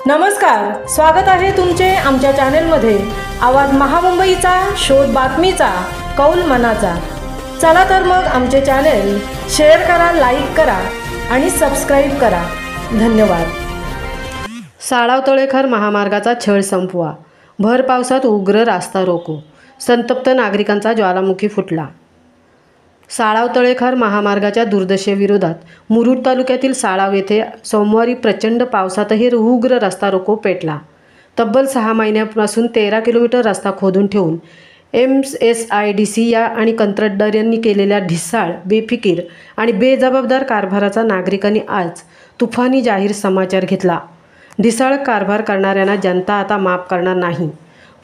नमस्कार, स्वागत आहे तुमचे आमच्या चॅनलमध्ये। आवाज महामुंबईचा, शोध बातमीचा, कौल मनाचा। चला तर मग आमचे चॅनल शेअर करा, लाईक करा आणि सबस्क्राइब करा। धन्यवाद। साळाव तळेखार महामार्गाचा छळ संपवा, भर पावसात उग्र रास्ता रोको, संतप्त नागरिकांचा ज्वालामुखी फुटला। साळाव तळेखार महामार्गाच्या दुर्दशेविरोधात मुरुड तालुक्यातील साळाव येथे सोमवारी प्रचंड पावसातही उग्र रस्ता रोको पेटला। तब्बल 6 महिन्यांपासून 13 किलोमीटर रस्ता खोदून ठेवून MSIDC आणि कंत्राटदारांनी केलेल्या ढिसाळ, बेफिकीर आणि बेजबाबदार कारभाराचा नागरिकांनी आज तुफानी जाहीर समाचार घेतला। ढिसाळ कारभार करणाऱ्यांना जनता आता माफ करणार नाही।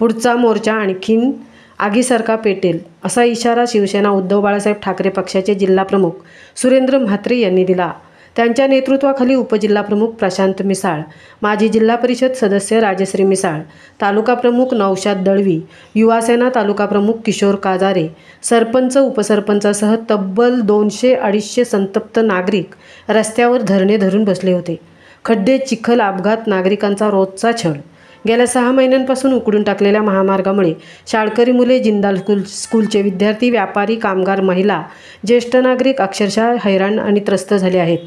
पुढचा मोर्चा आणखीन आगीसारखा पेटेल, असा इशारा शिवसेना उद्धव बाळासाहेब ठाकरे पक्षाचे जिल्हाप्रमुख सुरेंद्र म्हात्रे यांनी दिला। त्यांच्या नेतृत्वाखाली उपजिल्हाप्रमुख प्रशांत मिसाळ, माजी जिल्हा परिषद सदस्य राजश्री मिसाळ, तालुका प्रमुख नौशाद दळवी, युवासेना तालुका प्रमुख किशोर काजारे, सरपंच, उपसरपंचासह तब्बल 200-250 संतप्त नागरिक रस्त्यावर धरणे धरून बसले होते। खड्डे, चिखल, अपघात, नागरिकांचा रोजचा छळ। गेल्या 6 महिन्यांपासून उकडून टाकलेल्या महामार्गामुळे शाळकरी मुले, जिंदाल स्कूलचे विद्यार्थी, व्यापारी, कामगार, महिला, ज्येष्ठ नागरिक अक्षरशः हैराण आणि त्रस्त झाले आहेत।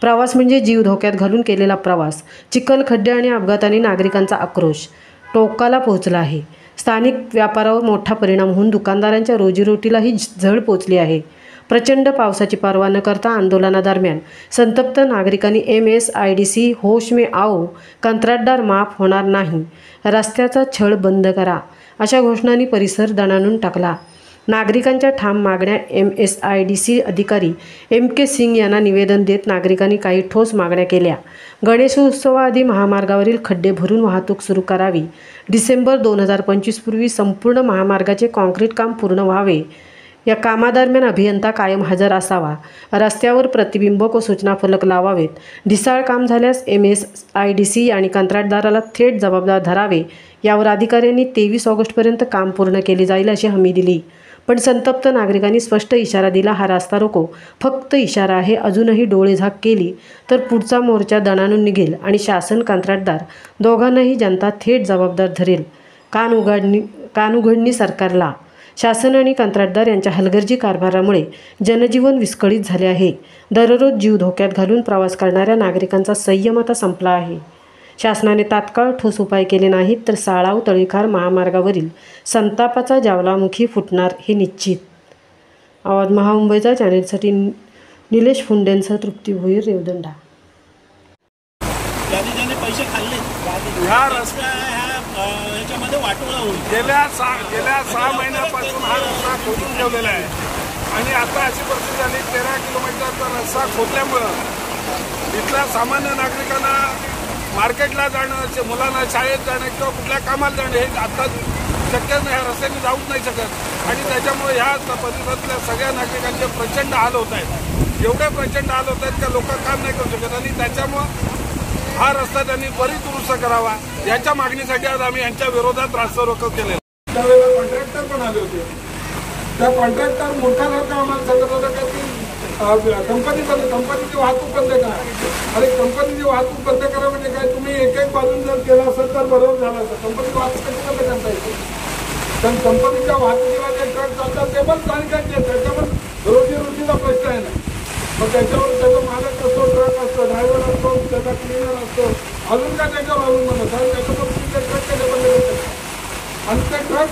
प्रवास म्हणजे जीव धोक्यात घालून केलेला प्रवास। चिखल, खड्डे आणि अपघाताने नागरिकांचा आक्रोश टोकाला पोहोचला आहे। स्थानिक व्यापारावर मोठा परिणाम होऊन दुकानदारांच्या रोजीरोटीलाही झळ पोचली आहे। प्रचंड पावसाची पर्वा न करता आंदोलनादरम्यान संतप्त नागरिकांनी MSIDC होश में आओ, कंत्राटदार माफ होणार नाही, रस्त्याचा छळ बंद करा, अशा घोषणांनी परिसर दणाणून टाकला। नागरिकांच्या ठाम मागण्या MSIDC अधिकारी MK सिंग यांना निवेदन देत नागरिकांनी काही ठोस मागण्या केल्या। गणेशोत्सवाआधी महामार्गावरील खड्डे भरून वाहतूक सुरू करावी। डिसेंबर 2025 पूर्वी संपूर्ण महामार्गाचे काँक्रीट काम पूर्ण व्हावे। या कामादरम्यान अभियंता कायम हजर असावा। रस्त्यावर प्रतिबिंबक व सूचना फलक लावावेत। ढिसाळ काम झाल्यास MSIDC आणि कंत्राटदाराला थेट जबाबदार धरावे। यावर अधिकाऱ्यांनी 23 ऑगस्टपर्यंत काम पूर्ण केले जाईल अशी हमी दिली। पण संतप्त नागरिकांनी स्पष्ट इशारा दिला, हा रास्ता रोको फक्त इशारा आहे। अजूनही डोळेझाक केली तर पुढचा मोर्चा दणाणून निघेल आणि शासन, कंत्राटदार दोघांनाही जनता थेट जबाबदार धरेल। कान उघडणी सरकारला। शासन आणि कंत्राटदार यांच्या हलगर्जी कारभारामुळे जनजीवन विस्कळीत झाले आहे। दररोज जीव धोक्यात घालून प्रवास करणाऱ्या नागरिकांचा संयम आता संपला आहे। शासनाने तात्काळ ठोस उपाय केले नाहीत तर साळाव तळेखार महामार्गावरील संतापाचा ज्वालामुखी फुटणार हे निश्चित। आवाज महामुंबईचा चॅनेलसाठी निलेश फुंडेंसह तृप्ती भोईर, रेवदंडा। पैसे खाल्ले ह्या रस्त्यामध्ये वाटोळा होईल। गेल्या 6 महिन्यापासून हा रस्ता खोदून ठेवलेला आहे आणि आता अशी परिस्थिती झाली, 13 किलोमीटरचा रस्ता खोदल्यामुळं इथल्या सामान्य नागरिकांना मार्केटला जाणं, मुलांना शाळेत जाणं किंवा कुठल्या कामाला जाणं हे आता शक्य नाही। ह्या रस्त्याने जाऊच नाही शकत आणि त्याच्यामुळे ह्या परिसरातल्या सगळ्या नागरिकांचे प्रचंड हाल होत आहेत। एवढे प्रचंड हाल होत आहेत का लोक काम नाही करू शकत आणि त्याच्यामुळं हा रस्ता त्यांनी त्वरित दुरुस्त करावा, याच्या मागणीसाठी आज आम्ही यांच्या विरोधात रास्ता रोको केले। त्यावेळेला कॉन्ट्रॅक्टर पण आले होते। त्या कॉन्ट्रॅक्टर मूर्खासारखं आम्हाला सांगत होतं की कंपनीची वाहतूक बंद करा। अरे कंपनीची वाहतूक बंद करा म्हणजे काय? तुम्ही एक बाजून जर केलं असेल तर बरोबर झालं असतं। कंपनीची वाहतूक कशी बंद करता येते? कारण कंपनीच्या वाहतुकीला जे ट्रक चालतात ते पण चालकांचे, त्याच्या पण रोजीरोटीचा प्रश्न आहे ना। मग त्याच्यावर त्याचा मालक असतो, ट्रक असतो, ड्रायव्हर असतो, त्याचा क्लिनर असतो, अजून काय त्याच्यावर अवलंबून असतं। त्याच्यावर तुमचे ट्रक कसे बंद करतात आणि ते ट्रक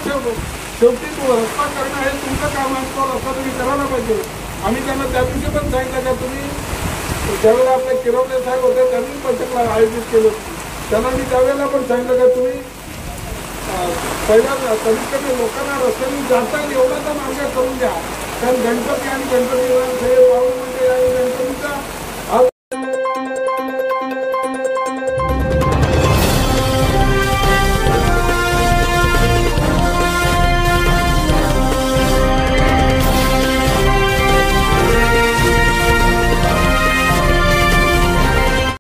शेवटी रस्ता करणं हे तुमचं काम असतो, रस्ता तुम्ही करायला पाहिजे। आम्ही त्यांना त्या दिवशी पण सांगितलं का तुम्ही ज्यावेळेला आपले किरवले साहेब होते त्यांनी बैठकला आयोजित केलं, त्यांना मी त्यावेळेला पण सांगितलं का तुम्ही पहिल्या कमीत कमी लोकांना रस्त्याने जाता एवढा तर मार्ग करून द्या। कारण गणपती आणि गणपती पाहून म्हणजे